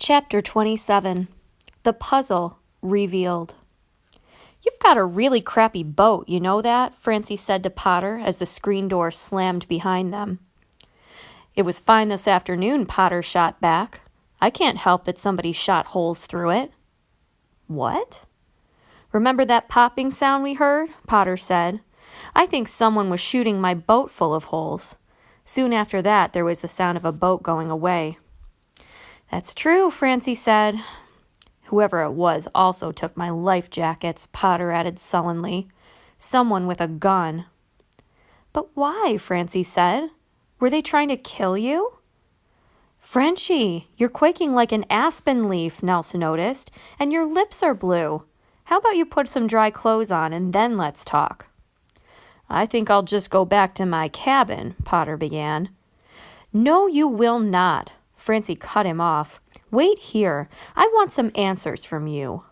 Chapter 27. The Puzzle Revealed. "You've got a really crappy boat, you know that?" Francie said to Potter as the screen door slammed behind them. "It was fine this afternoon," Potter shot back. "I can't help that somebody shot holes through it." "What?" "Remember that popping sound we heard?" Potter said. "I think someone was shooting my boat full of holes." Soon after that, there was the sound of a boat going away. "That's true," Francie said. "Whoever it was also took my life jackets," Potter added sullenly. "Someone with a gun." "But why?" Francie said. "Were they trying to kill you?" "Frenchie, you're quaking like an aspen leaf," Nelson noticed, "and your lips are blue. How about you put some dry clothes on and then let's talk?" "I think I'll just go back to my cabin," Potter began. "No, you will not." Francie cut him off. "Wait here. I want some answers from you."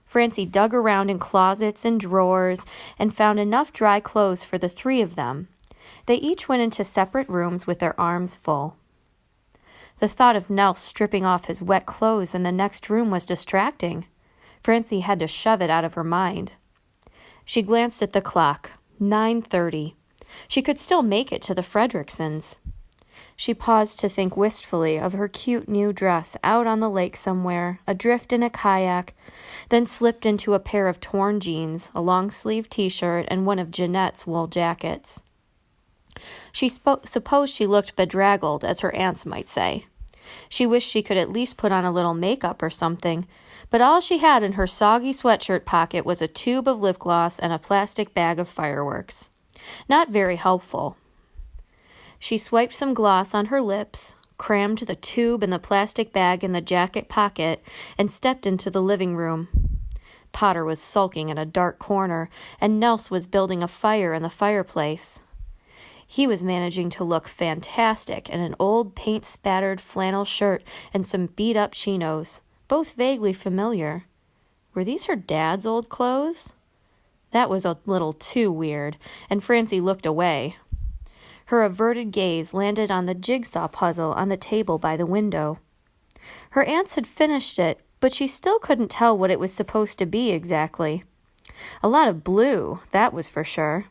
Francie dug around in closets and drawers and found enough dry clothes for the three of them. They each went into separate rooms with their arms full. The thought of Nels stripping off his wet clothes in the next room was distracting. Francie had to shove it out of her mind. She glanced at the clock. 9:30. She could still make it to the Fredricksons. She paused to think wistfully of her cute new dress out on the lake somewhere, adrift in a kayak, then slipped into a pair of torn jeans, a long-sleeved t-shirt, and one of Jeanette's wool jackets. She supposed she looked bedraggled, as her aunts might say. She wished she could at least put on a little makeup or something, but all she had in her soggy sweatshirt pocket was a tube of lip gloss and a plastic bag of fireworks. Not very helpful. She swiped some gloss on her lips, crammed the tube and the plastic bag in the jacket pocket, and stepped into the living room. Potter was sulking in a dark corner, and Nels was building a fire in the fireplace. He was managing to look fantastic in an old paint-spattered flannel shirt and some beat-up chinos, both vaguely familiar. Were these her dad's old clothes? That was a little too weird, and Francie looked away. Her averted gaze landed on the jigsaw puzzle on the table by the window. Her aunts had finished it, but she still couldn't tell what it was supposed to be exactly. A lot of blue, that was for sure.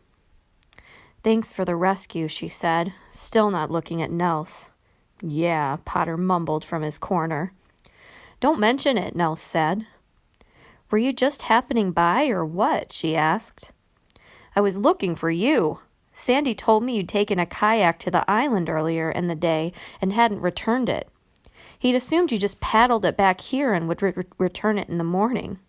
"Thanks for the rescue," she said, still not looking at Nels. "Yeah," Potter mumbled from his corner. "Don't mention it," Nels said. "Were you just happening by or what?" she asked. "I was looking for you. Sandy told me you'd taken a kayak to the island earlier in the day and hadn't returned it. He'd assumed you just paddled it back here and would return it in the morning."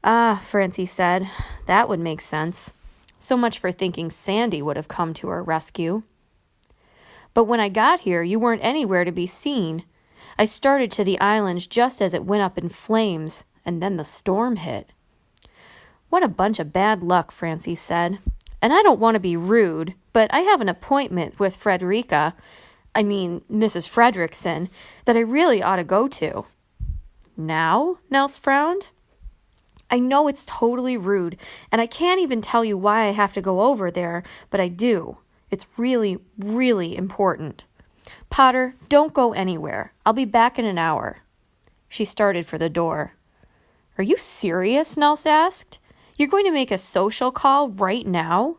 "Ah," Francie said, "that would make sense. So much for thinking Sandy would have come to her rescue." "But when I got here, you weren't anywhere to be seen. I started to the island just as it went up in flames, and then the storm hit." "What a bunch of bad luck," Francie said. "And I don't want to be rude, but I have an appointment with Mrs. Fredrickson, that I really ought to go to." "Now?" Nels frowned. "I know it's totally rude, and I can't even tell you why I have to go over there, but I do. It's really, really important. Potter, don't go anywhere. I'll be back in an hour." She started for the door. "Are you serious?" Nels asked. "You're going to make a social call right now?"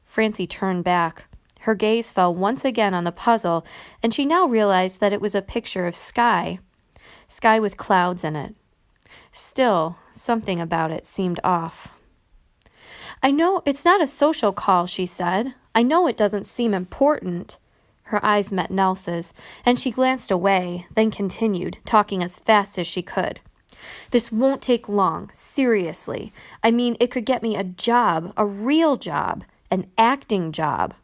Francie turned back. Her gaze fell once again on the puzzle, and she now realized that it was a picture of sky with clouds in it. Still, something about it seemed off. "I know it's not a social call," she said. "I know it doesn't seem important." Her eyes met Nels's, and she glanced away, then continued, talking as fast as she could. "This won't take long, seriously. It could get me a job, a real job, an acting job.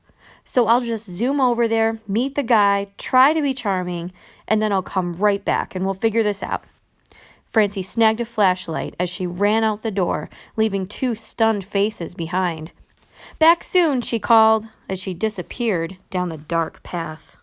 So I'll just zoom over there, meet the guy, try to be charming, and then I'll come right back and we'll figure this out." Francie snagged a flashlight as she ran out the door, leaving two stunned faces behind. "Back soon," she called as she disappeared down the dark path.